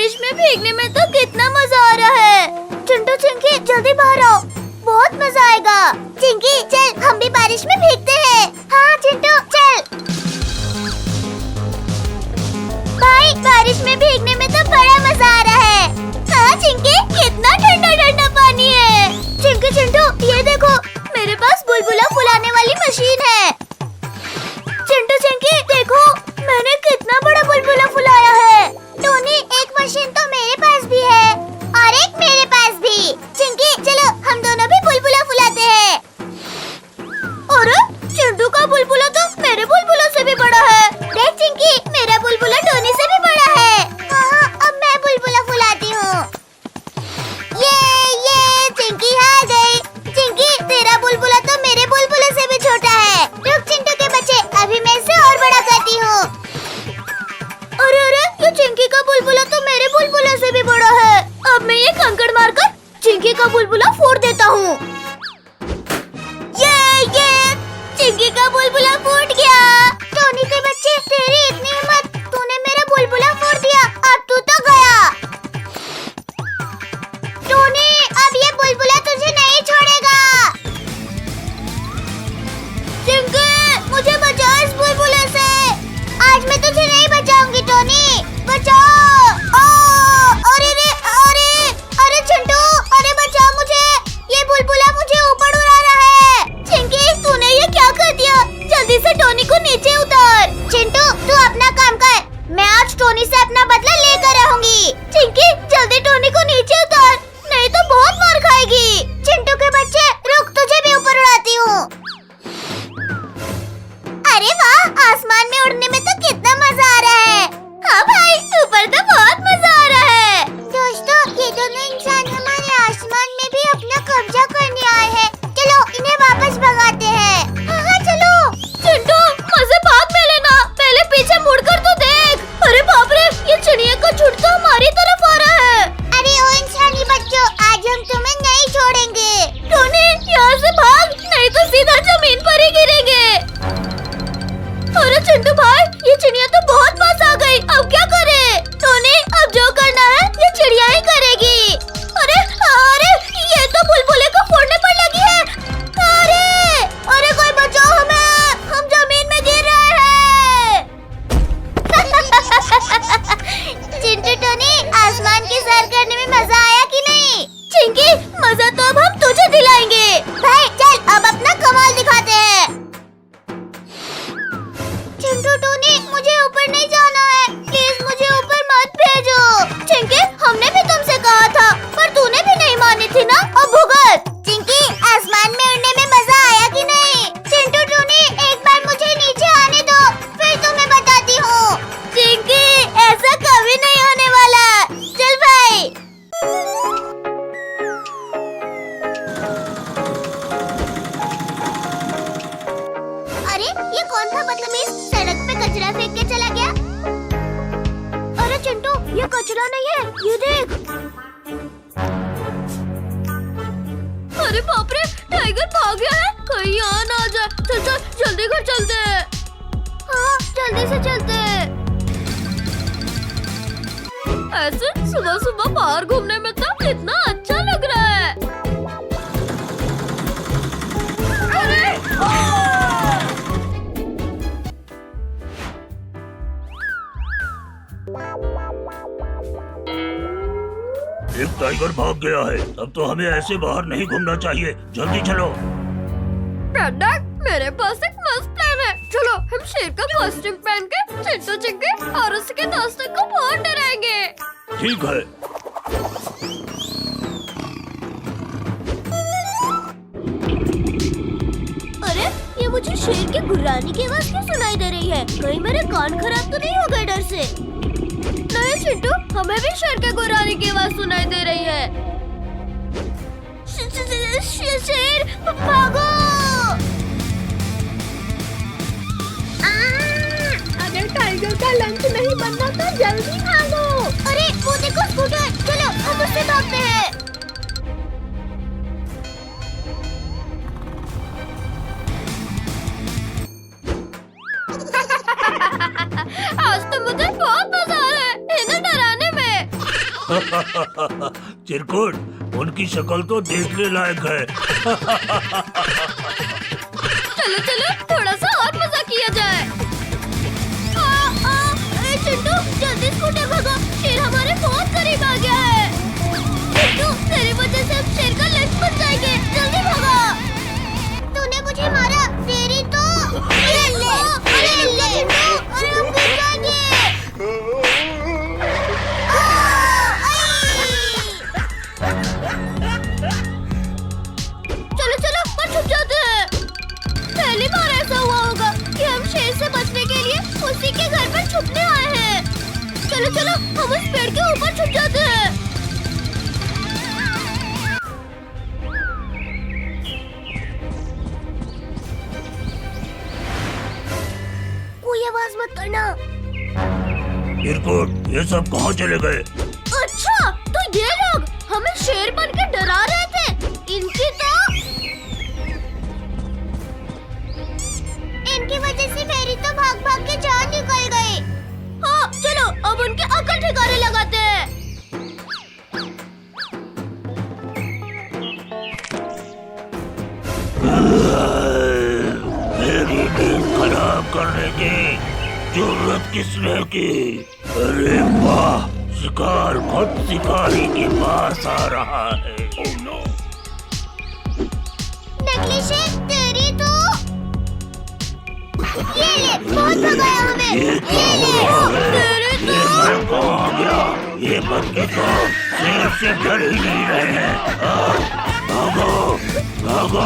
बारिश में भीगने में तो कितना मजा आ रहा है। चिंटू चिंकी जल्दी बाहर आओ, बहुत मजा आएगा। चिंकी चल हम भी बारिश में भीगते हैं। हाँ चिंटू चल। भाई बारिश में भीगने में तो बड़ा मजा आ रहा है। हाँ चिंकी कितना ठंडा ठंडा पानी है। चिंकी चिंटू ये देखो मेरे पास बुलबुला फुलाने वाली मशीन है। चिंटू चिंकी देखो मैंने कितना बड़ा बुलबुला फुलाया है। टोनी एक मशीन तो मेरे पास भी है और एक मेरे पास भी। चिंकी चलो हम दोनों भी बुलबुला फुलाते हैं। अरे चिंटू का बुलबुला तो मेरे बुलबुला से भी बड़ा है। देख चिंकी मेरा बुलबुला टोनी से भी बड़ा है। हाँ अब मैं बुलबुला फुलाती हूँ। ये चिंकी हार गई। चिंकी तेरा बुलबुला तो मेरे बुलबुले से भी छोटा है। रुक चिंटू के बच्चे अभी मैं इसे और बड़ा करती हूँ। अरे अरे ये चिंकी का बुलबुला तो मेरे बुलबुले से भी बड़ा है। अब मैं ये कंकड़ मारकर चिंकी का बुलबुला फोड़ देता हूँ। ये चिंकी का बुलबुला फूट गया। टोनी के बच्चे तेरी इतनी हिम्मत, तूने मेरा बुलबुला फोड़ दिया। अब तू तो गया। टोनी अब ये बुलबुला तुझे नहीं छोड़ेगा। चिंकी मुझे बचा इस बुलबुले से। आज मैं तुझे नहीं बचाऊंगी टोनी, बचाओ। अरे रे अरे चिंटू अरे बचाओ मुझे, ये बुलबुला मुझे ऊपर उड़ा रहा है। चिंकी तूने ये क्या कर दिया, जल्दी से टोनी को नीचे उतार। चिंटू तू अपना काम कर, मैं आज टोनी से अपना बदला लेकर रहूंगी। चिंकी जल्दी टोनी को नीचे उतार, नहीं तो बहुत मार खाएगी। चिंटू के बच्चे रुक तुझे भी ऊपर उड़ाती हूँ। अरे वाह आसमान में उड़ने में तो कितना मजा आ रहा है। हाँ भाई ऊपर तो बहुत मजा आ रहा है। दोस्तों ये दोनों इंसान हमारे आसमान में भी अपना कब्जा करने आए हैं। चलो इन्हें वापस भगाते हैं। हाँ चलो। चिंटू मजे भाग में लेना, पहले पीछे मुड़कर तो देख। अरे बाप रे ये चिड़िया का झुंड तो हमारी तरफ आ रहा है। अरे ओ इंसानी बच्चों आज हम तुम्हें नहीं छोड़ेंगे। टोनी यहाँ से भाग, नहीं तो सीधा जमीन पर ही गिरेंगे। अरे चिंटू भाई ये चिड़िया तो बहुत पास आ गई, अब क्या करे? टोनी अब जो करना है ये चिड़िया ही करेगी। अरे अरे ये तो बुलबुले को फोड़ने पर लगी है। अरे कोई बचाओ हमें, हम जमीन में गिर रहे हैं। चिंटू टोनी आसमान की सैर करने में मजा आया कि नहीं? चिंकी मजा तो अब हम तुझे दिलाएंगे। भाई चल अब अपना कमाल दिखाते हैं। चिंटू टोनी मुझे ऊपर नहीं जाना है, प्लीज मुझे ऊपर मत भेजो। चिंकी हमने भी तुमसे कहा था पर तूने भी नहीं मानी थी ना, अब भुगत। चिंकी आसमान में उड़ने में मजा आया कि नहीं? चिंटू टोनी एक बार मुझे नीचे आने दो फिर तुम्हें बताती हूँ। चिंकी ऐसा कभी नहीं होने वाला, चल भाई। अरे ये कौन था बदतमीज, सड़क पे कचरा फेंक के चला गया। अरे चिंटू ये कचरा नहीं है, ये देख। अरे बाप रे टाइगर भाग गया है, कहीं यहाँ ना आ जाए। चल चल जल्दी घर चलते हैं। हाँ जल्दी से चलते हैं। ऐसे सुबह सुबह बाहर घूमने में तो कितना अच्छा लग रहा है। अरे एक टाइगर भाग गया है, तब तो हमें ऐसे बाहर नहीं घूमना चाहिए। जल्दी चलो। मेरे पास एक मस्त प्लान है। चलो हम शेर का कॉस्ट्यूम पहन के चिंटू चिंकी और उसके दोस्तों को बहुत डराएंगे। ठीक है। अरे ये मुझे शेर की गुर्राने की आवाज क्यों सुनाई दे रही है? कहीं मेरे कान खराब तो नहीं हो गए डर से? नहीं चिंटू हमें भी शेर के गुर्राने की आवाज सुनाई दे रही है। शेर भागो। अगर टाइगर का लंच नहीं बनना तो जल्दी भागो। अरे वो देखो स्कूटर, चलो हम उससे भागते हैं। आज तो मुझे बहुत मजा आ रहा है इन्हें डराने में। चिरकुट, उनकी शक्ल तो देखने लायक है। चलो चलो थोड़ा सा और मजा किया जाए। ए चिंटू, जल्दी स्कूटर भगा, शेर हमारे बहुत करीब आ गया है। चिंटू, तेरी वजह से हम शेर का लंच बन जाएंगे, जल्दी भगा। तूने मुझे मारा, तेरी तो ये ले चिंटू, अरे हम गिर जाएंगे। चलो चलो पर छुप जाते हैं। पहली बार ऐसा हुआ होगा कि हम शेर से बचने के लिए उसी के घर पर छुपने आए हैं। चलो चलो हम उस पेड़ के ऊपर छुप जाते हैं। कोई आवाज मत करना। चिरकुट, ये सब कहाँ चले गए? अच्छा, तो ये लोग हमें शेर बन के डरा रहे थे। इनकी वजह से मेरी तो भाग भाग के जान निकल गई। हाँ चलो अब उनके अकल ठिकाने लगाते हैं। मेरी नींद खराब करने की जरूरत किसने की? अरे वाह, शिकार खुद शिकारी के पास आ रहा है। नकली शेर, तेरी तो ये ले, बहुत भगाया हमें। ये ले, तेरी तो ये कहाँ गया? ये बच्चे तो शेर से डर ही नहीं रहे हैं। भागो भागो।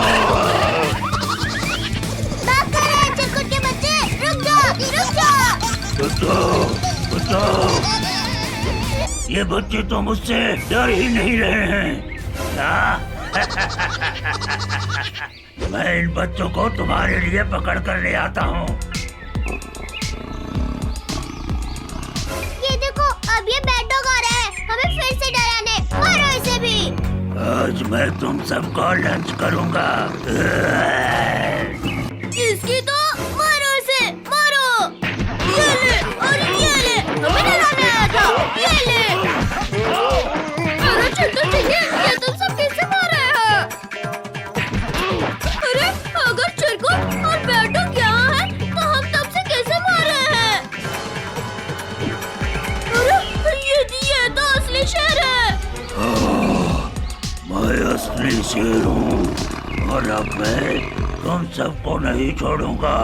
भाग कर रहे चिरकुट के बच्चे, रुक जा रुक जा। बचाओ बचाओ, ये बच्चे तो मुझसे डर ही नहीं रहे हैं। मैं इन बच्चों को तुम्हारे लिए पकड़ कर ले आता हूँ। ये देखो, अब ये बैड डॉग आ रहा है हमें फिर से डराने। मारो इसे भी। आज मैं तुम सबको लंच करूँगा। इसकी तो मारो इसे, मारो। ये ले और ये ले, हमें डराने आया था। ये ले। अरे चिंटू चिंकी, ये तुम सब कैसे मार रहे हो? अरे अगर चिरकुट और बैड डॉग यहाँ है तो हम तब से कैसे मार रहे हैं? अरे ये तो असली शेर है। मैं असली शेर हूँ और अब मैं तुम सबको नहीं छोड़ूंगा।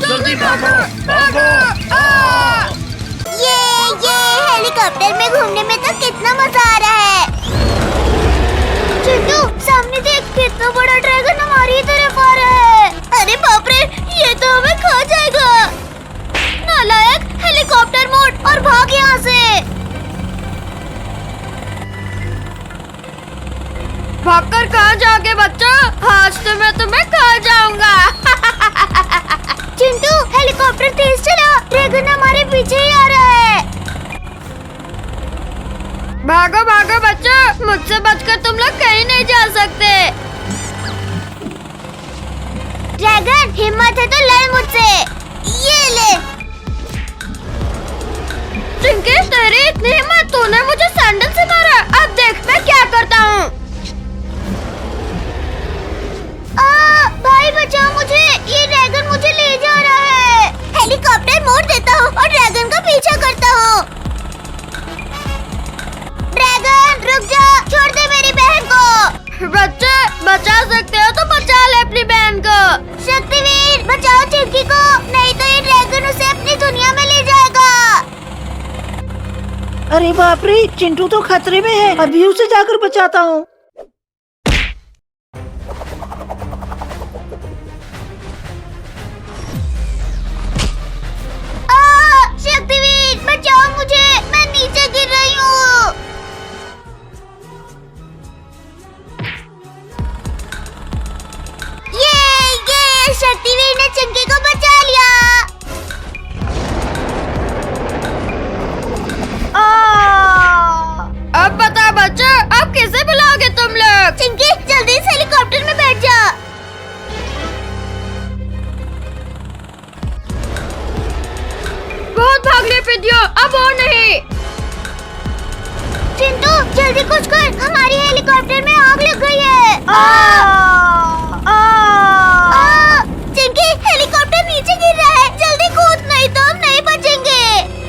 जल्दी भागो भागो। ये हेलीकॉप्टर में घूमने में तो कितना मजा आ रहा है। चिंटू, सामने देख, कितना बड़ा ड्रैगन हमारी तरफ आ रहा है। अरे बाप रे, ये तो हमें खा जाएगा। नालायक, हेलीकॉप्टर मोड और भाग यहाँ से। भागकर कहाँ जाओगे बच्चों? आज तो मैं तुम्हें खा जाऊंगा। चिंटू, हेलीकॉप्टर तेज चला, ड्रैगन हमारे पीछे ही आ रहा है। भागो भागो बच्चों, मुझसे बचकर तुम लोग कहीं नहीं जा सकते। ड्रैगन, हिम्मत है तो लड़ मुझसे। ये ले। चिंकी, तेरी इतनी हिम्मत, तूने मुझे सैंडल से मारा। अब देख मैं क्या करता हूँ। भाई बचाओ मुझे, ये ड्रैगन मुझे ले जा रहा है। हेलीकॉप्टर मोड़ देता हूँ और ड्रैगन का पीछा करता हूँ। ड्रैगन रुक जा, छोड़ दे मेरी बहन को। बच्चे, बचा सकते हो तो बचा ले अपनी बहन को। शक्तिवीर, बचाओ चिंकी को, नहीं तो ये ड्रैगन उसे अपनी दुनिया में ले जाएगा। अरे बाप रे, चिंटू तो खतरे में है, अभी उसे जाकर बचाता हूँ। शक्तिवीर, बचाओ मुझे, मैं नीचे गिर रही हूँ। ये शक्तिवीर ने चिंकी को बचा लिया। अब बता बच्चों, अब किसे बुलाओगे तुम लोग? चिंकी, जल्दी से चिंकी, हेलीकॉप्टर नीचे गिर रहा है, जल्दी कूद, नहीं तो हम नहीं बचेंगे।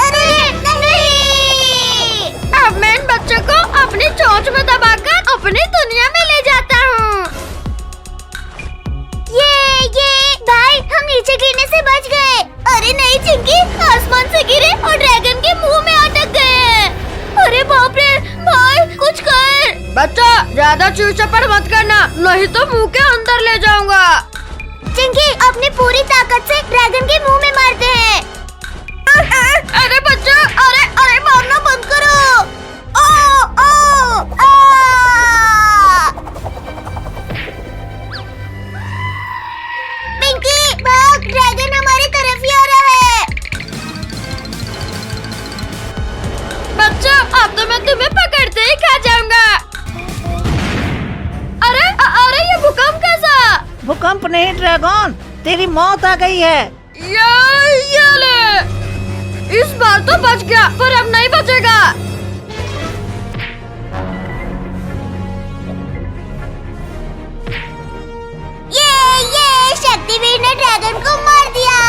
अरे नहीं! अब मैं इन बच्चों को अपनी चोंच में दबाकर अपनी दुनिया में ले जाता हूँ। ये भाई, हम नीचे गिरने से बच गए। अरे नहीं चिंकी, आसमान से गिरे और ड्रैगन के मुंह में अटक गए। अरे बाप रे, भाई कुछ कर। बच्चा, ज्यादा चूचपड़ मत करना, नहीं तो मुंह के अंदर ले जाऊंगा। चिंकी, अपनी पूरी ताकत से ड्रैगन के मुंह में मारते हैं। अरे बच्चा, अरे मारना बंद करो। पिंकी, भाग, ड्रैगन हमारी तरफ ही आ रहा है। बच्चा, अब तो मैं तुम्हें पकड़ते ही खा जाऊंगा। अरे ये भूकंप कैसा? भूकंप नहीं ड्रैगन, तेरी मौत आ गई है। ये ले, इस बार तो बच गया, पर अब नहीं बचेगा। ये शक्तिवीर ने ड्रैगन को मार दिया।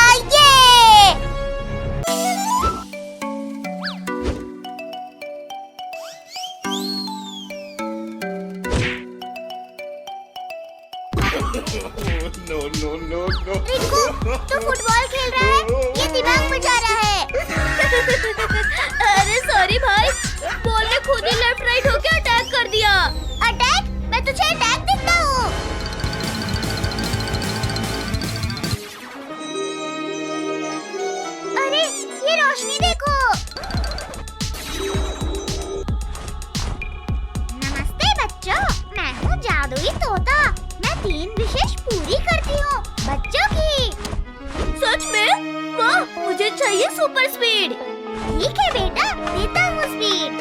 रिंकू, तू फुटबॉल खेल रहा है, ये दिमाग बचा रहा है। अरे सॉरी भाई, बॉल ने खुद ही लेफ्ट राइट होके अटैक कर दिया। अटैक? मैं तुझे अटैक देता हूँ। अरे ये रोशनी देखो। नमस्ते बच्चों, मैं हूँ जादुई तोता। मैं 3 विशेष पूरी करती हूँ बच्चों की। सच में? वाह, मुझे चाहिए सुपर स्पीड। ठीक है बेटा, देता हूँ स्पीड।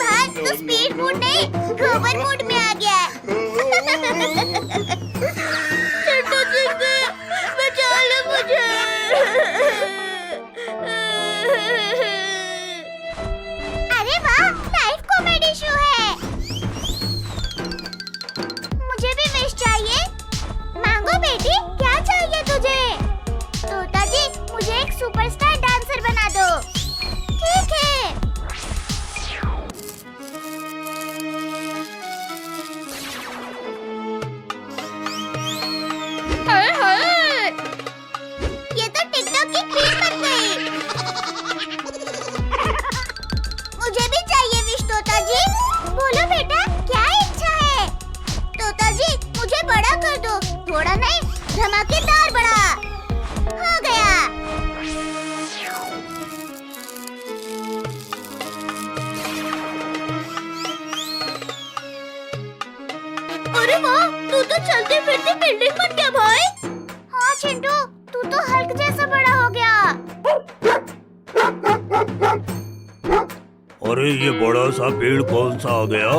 भाई, तो स्पीड मोड नहीं, गोबर मोड में आ गया। चिंटू चिंटू, बचा लो मुझे। अरे वाह, लाइव कॉमेडी शो है। मुझे भी विश चाहिए। मांगो बेटी, क्या चाहिए तुझे? तोता जी, मुझे एक सुपरस्टार डांसर बना दो। ठीक है। ये तो टिकटॉक की क्वीन बन गई। मुझे भी चाहिए विश तोता जी। बोलो बेटा, क्या इच्छा है? तोता जी, मुझे बड़ा कर दो, थोड़ा नहीं, धमाकेदार बड़ा। हो गया। अरे वाह, तू तो चलती फिरती बिल्डिंग बन गया भाई। हाँ चिंटू, तू तो हल्क जैसा बड़ा हो गया। अरे ये बड़ा सा पेड़ कौन सा आ गया?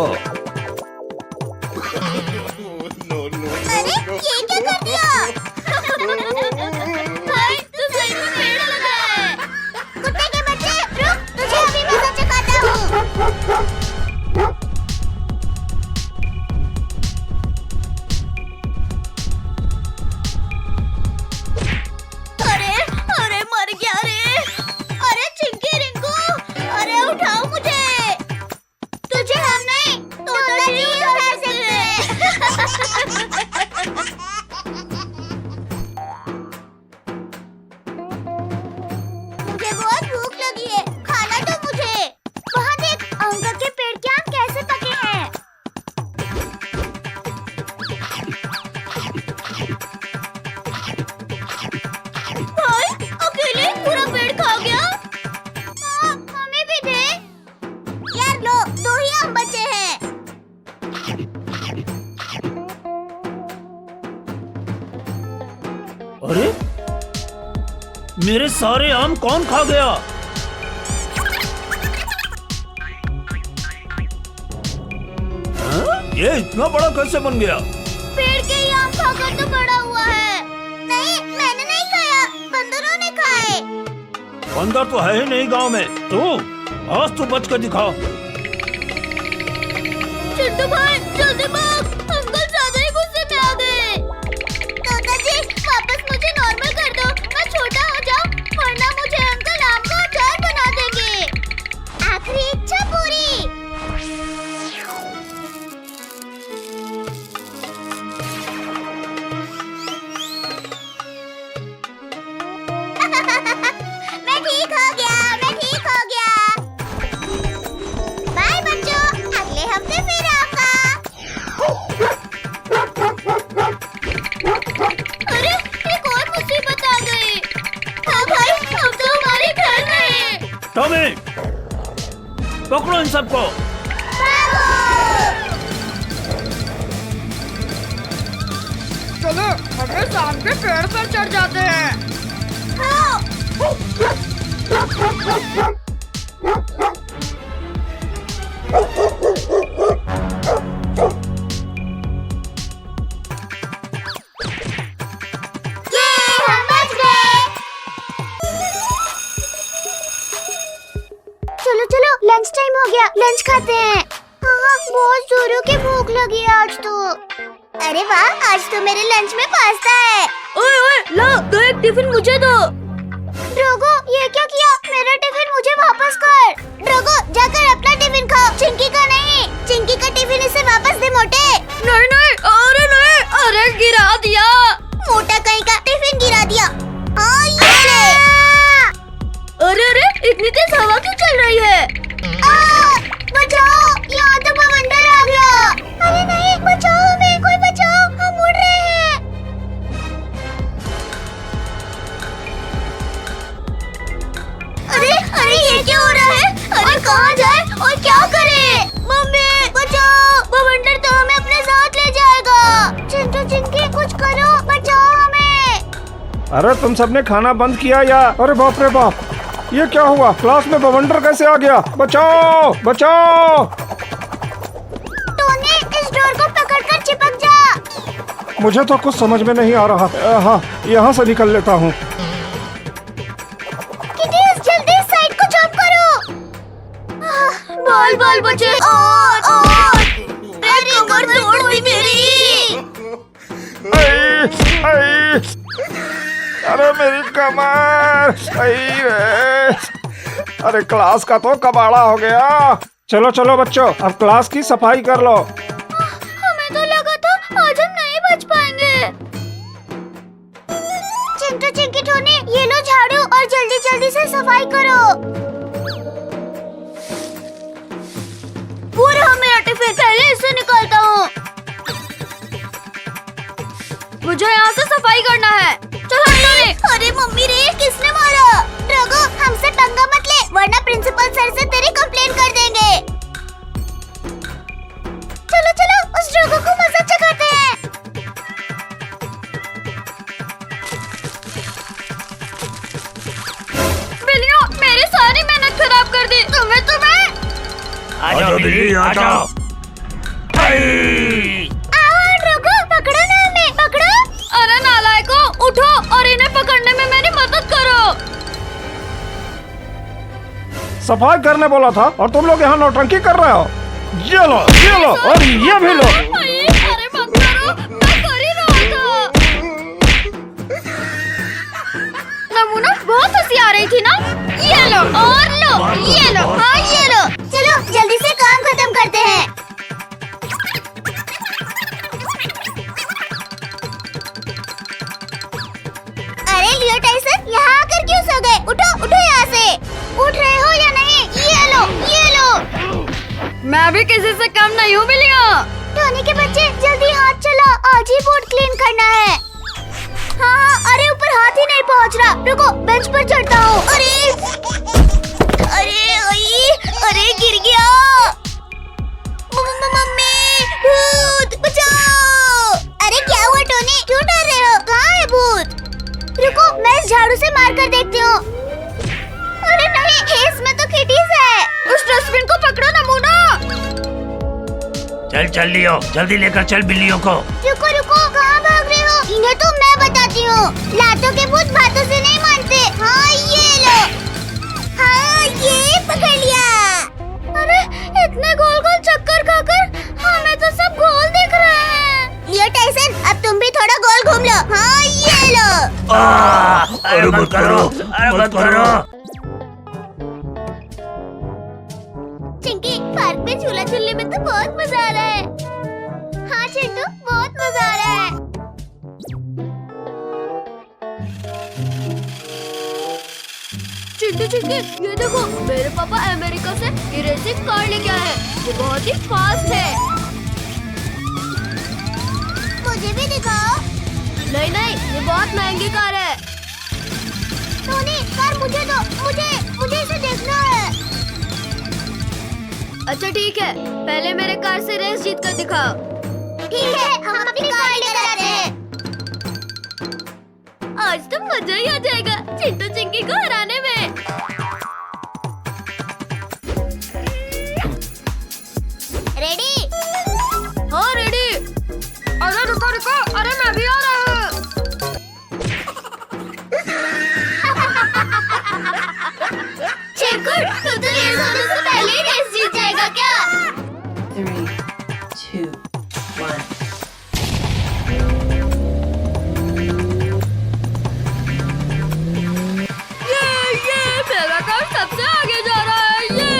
अरे ये क्या कर दिया? भाई, तू सही में पेड़ लगा है। कुत्ते के बच्चे, रुक, तुझे अभी मजा चखाता हूँ। अरे मर गया रे। अरे चिंकी, रिंकू, अरे उठाओ मुझे। तुझे हम नहीं, तोता जी उठा सकते हैं। मुझे बहुत भूख लगी है, खाना दो मुझे। वहाँ देख, अंकल के पेड़ के आम कैसे पके हैं। भाई, अकेले पूरा पेड़ खा गया। हाँ, हमें भी दे। यार लो, 2 ही आम बचे हैं। अरे मेरे सारे आम कौन खा गया? हाँ? ये इतना बड़ा कैसे बन गया? पेड़ के ही आम खाकर तो बड़ा हुआ है। बंदर तो है ही नहीं गांव में। तू आज तो बच कर दिखाओ। चिंटू भाई जल्दी भाग, अंकल ज्यादा ही गुस्से में आ गए। तोता जी वापस मुझे नॉर्मल कर दो, मैं छोटा हो जाऊं, वरना मुझे अंकल आम का अचार बना देंगे। आखिरी इच्छा पूरी। मैं ठीक हो गया, मैं ठीक हो गया। बाय बच्चों, अगले हफ्ते फिर आपका। अरे एक और मुसीबत आ गई। हाँ भाई, अब तो हमारे घर में। टॉमी, पकड़ो इन सबको। चलो हमें शाम के पेड़ पर चढ़ जाते हैं। ये हम बच गए। चलो चलो लंच टाइम हो गया, लंच खाते हैं। हाँ बहुत जोरों की भूख लगी है आज तो। अरे वाह, आज तो मेरे लंच में पास्ता है। ओए ओए ला, दो एक टिफिन मुझे दो। ड्रोगो ये क्या किया? मेरा टिफिन मुझे वापस कर। ड्रोगो जाकर अपना टिफिन खाओ, चिंकी का नहीं। चिंकी का टिफिन इसे वापस दे मोटे। नहीं नहीं, अरे नहीं, अरे गिरा दिया। मोटा कहीं का टिफिन गिरा दिया। हाँ ये ले। अरे अरे, इतनी तेज हवा क्यों चल रही है? बचाओ, यहाँ तो बवंडर आ गया। अरे नहीं, बचाओ हमें, कोई बचाओ, हम उड़ रहे हैं। अरे अरे ये क्या हो रहा है? अरे कहाँ जाए और क्या करे? मम्मी बचाओ, बवंडर तो हमें अपने साथ ले जाएगा। चिंटू चिंकी कुछ करो, बचाओ हमें। अरे तुम सबने खाना बंद किया या? अरे बाप रे बाप, ये क्या हुआ? क्लास में बवंडर कैसे आ गया? बचाओ बचाओ। टोनी इस डोर को पकड़कर चिपक जा। मुझे तो कुछ समझ में नहीं आ रहा। हाँ, यहाँ से निकल लेता हूँ। किटी जल्दी इस साइड को जंप करो। बाल बाल बचे। और कमर तोड़ दी मेरी। अरे मेरी कमर। अरे क्लास का तो कबाड़ा हो गया। चलो चलो बच्चों, अब क्लास की सफाई कर लो। हमें तो लगा था आज हम नहीं बच पाएंगे। चिंटू चिंकी टोनी ये लो झाड़ू और जल्दी जल्दी से सफाई करो। पूरा मेरा टिफिन, पहले इसे निकालता हूँ। मुझे यहाँ से सफाई करना है। चलो टोनी। अरे मम्मी रे, किसने मारा? ड्रोगो हमसे पंगा मत ले, वरना प्रिंसिपल सर से तेरी कंप्लेन कर देंगे। चलो चलो उस ड्रोगो को मजा चखाते हैं। बिल्लियों, मेरी सारी मेहनत खराब कर दी। तुम्हें आजा बिल्ली आजा। आओ ड्रोगो, पकड़ो ना हमें, पकड़ो। अरे नालायको, उठो और इन्हें पकड़ने में मेरी मदद करो। सफाई करने बोला था और तुम लोग यहाँ नौटंकी कर रहे हो। ये लो और ये भी लो। अरे मत करो, मैं कर ही रहा था। नमूना बहुत हंसी आ रही थी ना। ये लो और लो, ये लो, हाँ ये लो। चलो जल्दी से काम खत्म करते हैं। अरे लियो टाइसन, यहाँ आकर क्यों सो गए? उठो उठो यहाँ से। उठ रहे हो या नहीं? ये लो ये लो। मैं भी किसी से कम नहीं हूँ बिल्लियों। टोनी के बच्चे जल्दी हाथ चलाओ, आज ही बोर्ड क्लीन करना है। हाँ हाँ, अरे ऊपर हाथ ही नहीं पहुँच रहा। रुको बेंच पर चढ़ता हूँ। अरे गिर गया। मम्मी भूत बचाओ। अरे क्या हुआ टोनी, क्यों डर रहे हो? कहाँ है भूत? रुको मैं इस झाड़ू से मार कर देखती हूँ। अरे नहीं, इसमें तो किटीज है। उस डस्टबिन को पकड़ो नमूना। चल चल लियो, जल्दी लेकर चल बिल्लियों को। रुको रुको, कहाँ भाग रहे हो? इन्हें तो मैं बताती हूँ। लातों के भूत बातों से नहीं मानते। हाँ ये लो। ये पकड़ लिया। अरे इतने गोल गोल चक्कर खाकर हमें तो सब गोल दिख रहे हैं। लियो टाइसन, अब तुम भी थोड़ा गोल घूम लो। हाँ ये लो। अरे मत करो, मत करो। चिंकी, पार्क में झूला झूलने में तो बहुत मजा आ रहा है। हाँ चिंटू, बहुत मजा आ रहा है। चिंटू चिंकी, ये देखो मेरे पापा अमेरिका से ये रेसिंग कार लेके आए हैं। ये बहुत ही फास्ट है। मुझे भी दिखाओ। नहीं नहीं, ये बहुत महंगी कार है। टोनी, कार मुझे दो। मुझे इसे देखना है। अच्छा ठीक है, पहले मेरे कार से रेस जीत कर दिखाओ। ठीक है, हम अपनी कार लेकर आते हैं। आज तो मजा ही आ जाएगा चिंटू चिंकी को हराने में। रेडी? हाँ रेडी। अरे रुको रुको, अरे मैं भी आ रहा हूँ। चिंकू, तू तो रेस होने से पहले ही रेस जीत जाएगा क्या? 3, 2, 1. ये मेरा कार सबसे आगे जा रहा है। ये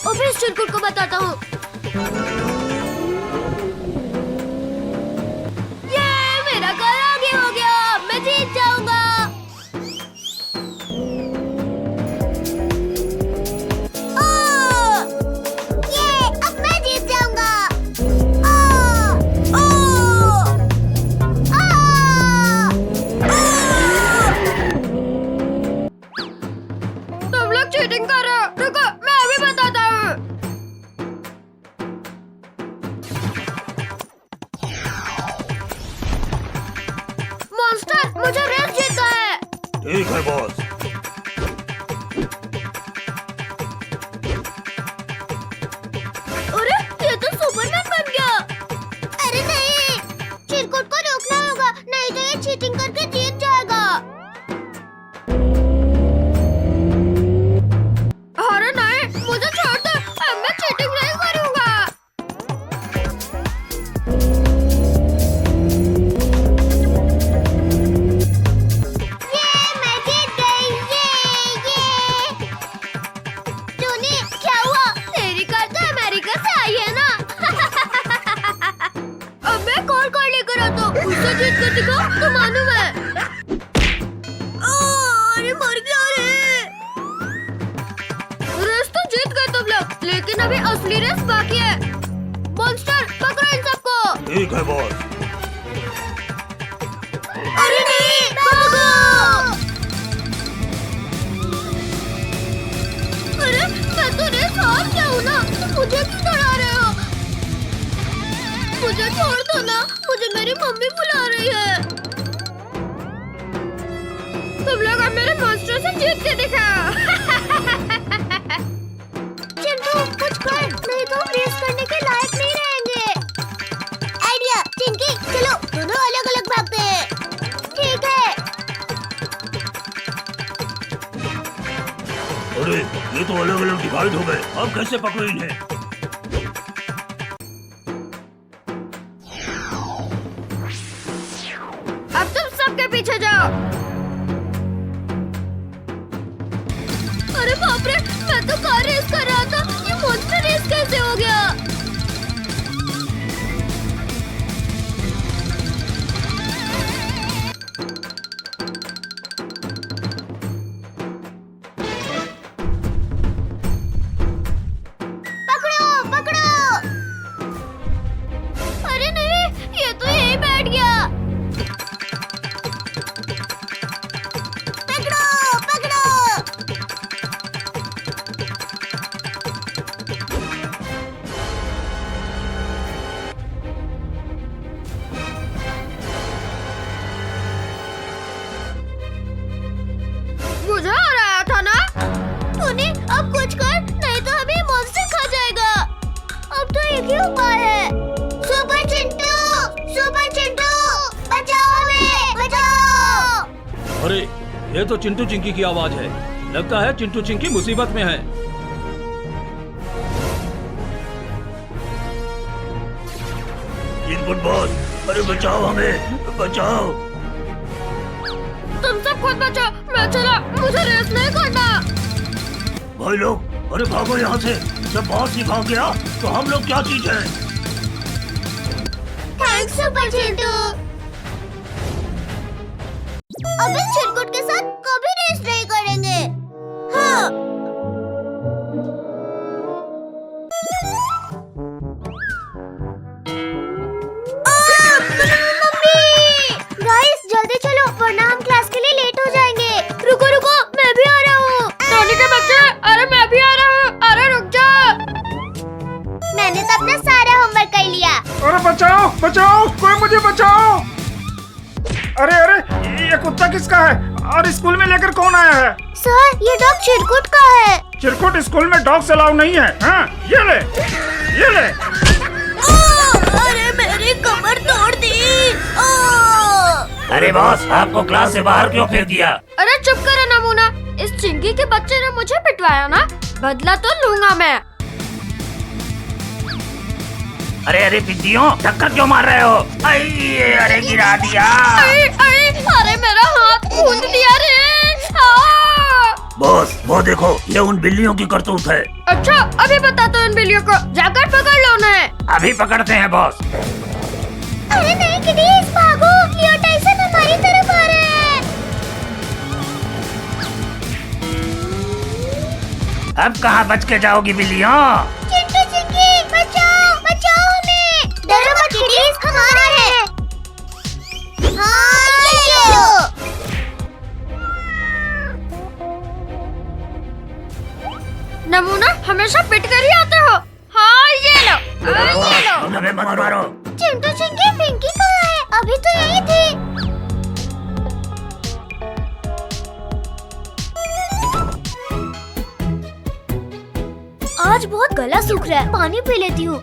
अभी इस चिरकुट को बताता हूँ। ये मेरा कार आगे हो गया, मैं जीत जाऊंगा। अब मैं जीत जाऊंगा। तुम लोग चीटिंग कर रहे हो। रुको, मैं अभी बताता हूँ। मॉन्स्टर, मुझे रेस जीतना है। ठीक है बॉस। अरे ये तो सुपरमैन बन गया। अरे नहीं, चिरकुट को रोकना होगा, नहीं तो ये चीटिंग करके जीत जाएगा। अरे नहीं, मुझे छोड़ दो, अब मैं चीटिंग नहीं करूंगा। मैं जीत गई। टोनी, क्या हुआ? तेरी कार तो अमेरिका से आई है ना। अब मैं कौन कार लेकर आता हूँ, उससे जीत कर दिखाओ तो मानू मैं। अरे मर गया रे। रेस तो जीत गए तुम लोग, लेकिन अभी असली रेस बाकी है। मॉन्स्टर, पकड़ो इन सबको। ठीक है बॉस। अरे नहीं, भागो! अरे मैं तो रेस हार गया हूँ ना, मुझे क्यों डरा रहे हो? मुझे छोड़ दो ना, मुझे मेरी मम्मी बुला रही है। तुम लोग अब मेरे मॉन्स्टर से जीत के दिखाओ। चिंटू, कुछ कर, नहीं तो हम रेस करने के लायक नहीं रहेंगे। आइडिया, चिंकी, चलो दोनों अलग अलग भागते हैं। ठीक है। अरे ये तो अलग अलग डिवाइड हो गए, अब कैसे पकड़े इन्हें? अब तुम सबके पीछे जाओ। अरे बाप रे, मैं तो कार रेस कर रहा था, ये मॉन्स्टर रेस कैसे हो गया? पकड़ो, पकड़ो! अरे नहीं, ये तो यहीं बैठ गया। पकड़ो, पकड़ो! मुझे आ रहा था ना। टोनी, अब कुछ कर, नहीं तो हमें मॉन्स्टर खा जाएगा। अब तो एक ही उपाय है। सुपर चिंटू, बचाओ हमें, बचाओ! अरे ये तो चिंटू चिंकी की आवाज है। लगता है चिंटू चिंकी मुसीबत में है। चिरकुट बॉस, अरे बचाओ हमें, बचाओ। तुम सब खुद बचो, मैं चला, मुझे रेस नहीं करना। भाई लोग, अरे भागो यहाँ से। जब बॉस ही भाग गया तो हम लोग क्या चीज है? Thanks super Chintu. अब इस चिरकुट के साथ कभी रेस नहीं करेंगे। हाँ। गाइस जल्दी चलो वरना हम क्लास के लिए लेट हो जाएंगे। रुको रुको, मैं भी आ रहा हूँ। टोनी के बच्चे, अरे मैं भी आ रहा हूँ, अरे रुक जा। मैंने तो अपना सारा होमवर्क कर लिया। अरे बचाओ बचाओ, कोई मुझे बचाओ। अरे अरे, ये कुत्ता किसका है और स्कूल में लेकर कौन आया है? सर ये डॉग चिरकुट का है। चिरकुट स्कूल में डॉग्स अलाउ नहीं है। हाँ, ये ले, ये ले। अरे मेरी कमर तोड़ दी। अरे बॉस, आपको क्लास से बाहर क्यों फेंक दिया? अरे चुप करो नमूना, इस चिंकी के बच्चे ने मुझे पिटवाया ना, बदला तो लूंगा मैं। अरे अरे पिद्दियों, टक्कर क्यों मार रहे हो? अरे गिरा दिया। अरे मेरा हाथ खूंद दिया रे। बॉस वो देखो, ये उन बिल्लियों की करतूत है। अच्छा अभी बता दो इन बिल्लियों को, जाकर पकड़ लो उन्हें। अभी पकड़ते हैं बॉस। अरे नहीं किडीज, भागो, लियो टाइसन हमारी तरफ आ रहे हैं। अब कहाँ बच के जाओगी बिल्लियों? चिंटू चिंकी बचाओ, बचाओ हमें। डरो मत किडीज, हम आ रहे हैं। हाँ ये लो। नमूना हमेशा पिट कर ही आते हो। हाँ ये लो, ये लो। हमें मत मारो। चिंटू चिंकी पिंकी कहाँ है? अभी तो यही थी। आज बहुत गला सूख रहा है, पानी पी लेती हूँ।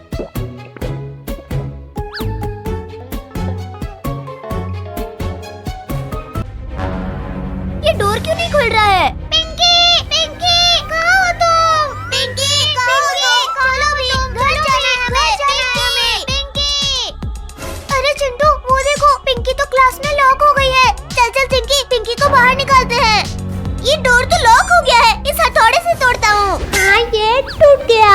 ये डोर क्यों नहीं खुल रहा है? पिंकी, पिंकी, कहाँ हो तुम? पिंकी, कहाँ हो तुम? खोलो भी, घर जाना है, पिंकी। अरे चिंटू, वो देखो, पिंकी तो क्लास में लॉक हो गई है। चल चल चिंकी, पिंकी को बाहर निकालते हैं। ये डोर तो लॉक हो गया है, इस हथौड़े से तोड़ता हूँ। हाँ ये टूट गया।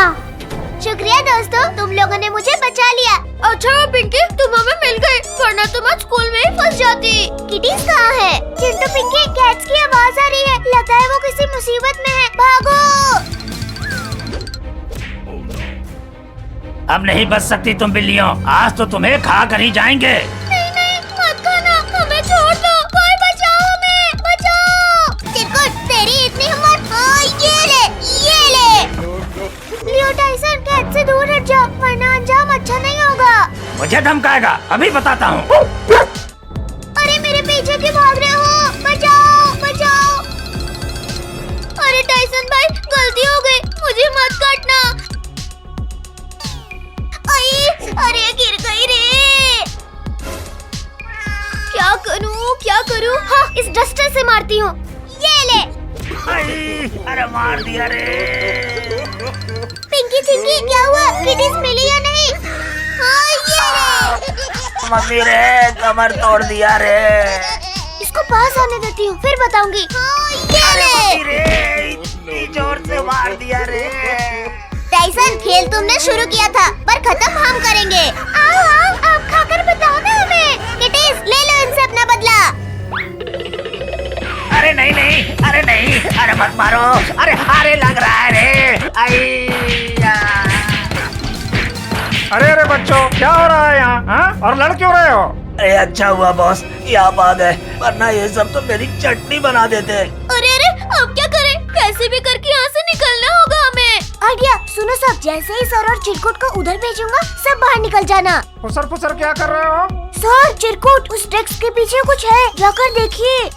शुक्रिया दोस्तों, तुम लोगों ने मुझे बचा लिया। अच्छा पिंकी, तुम हमें मिल गई, वरना तुम आज स्कूल में ही फंस जाती। किडीज कहाँ है? चिंटू पिंकी, कैट्स की आवाज आ रही है, लगता है वो किसी मुसीबत में है। भागो। अब नहीं बच सकती तुम बिल्लियों, आज तो तुम्हें खा कर ही जाएंगे। नहीं नहीं, मत खाना, हमें छोड़ दो। कोई बचाओ हमें, बचाओ। चिरकुट, तेरी इतनी हिम्मत? हाँ ये ले, ये ले। लियो टाइसन, कैट से दूर हट जाओ, वरना अंजाम अच्छा नहीं होगा। मुझे धमकाएगा, अभी बताता हूँ। अरे मेरे पीछे क्यों भाग रहे हो? बचाओ, बचाओ। अरे टाइसन भाई, गलती हो गई, मुझे मत काटना। अरे गिर गई रे। क्या करूं, क्या करूं? हाँ, इस डस्टर से मारती हूँ। ये ले। अरे मार दिया रे। पिंकी चिंकी, क्या हुआ? किडीज मिली या नहीं? हाँ ये ले। मम्मी रे, कमर तोड़ दिया रे। इसको पास आने देती हूँ, फिर बताऊंगी। हाँ ये ले। रे, इतनी जोर से मार दिया रे। टाइसन, खेल तुमने शुरू किया था, पर खत्म हम करेंगे। आओ आओ, आप खाकर बताओ ना हमें। किडीज, ले लो इनसे अपना बदला। अरे नहीं नहीं, अरे नहीं, अरे मत मारो, अरे हारे लग रहा है रे। अरे अरे बच्चों, क्या हो रहा है यहाँ? हाँ? और लड़ क्यों रहे हो? अरे अच्छा हुआ बॉस, ये आप आ गए, वरना ये सब तो मेरी चटनी बना देते। अरे अरे, अब क्या करें? कैसे भी करके यहाँ से निकलना होगा हमें। आइडिया, सुनो सब, जैसे ही सर और चिरकुट को उधर भेजूंगा, सब बाहर निकल जाना। फुसर फुसर क्या कर रहे हो? सर, चिरकुट, उस डेस्क के पीछे कुछ है, जाकर देखिए।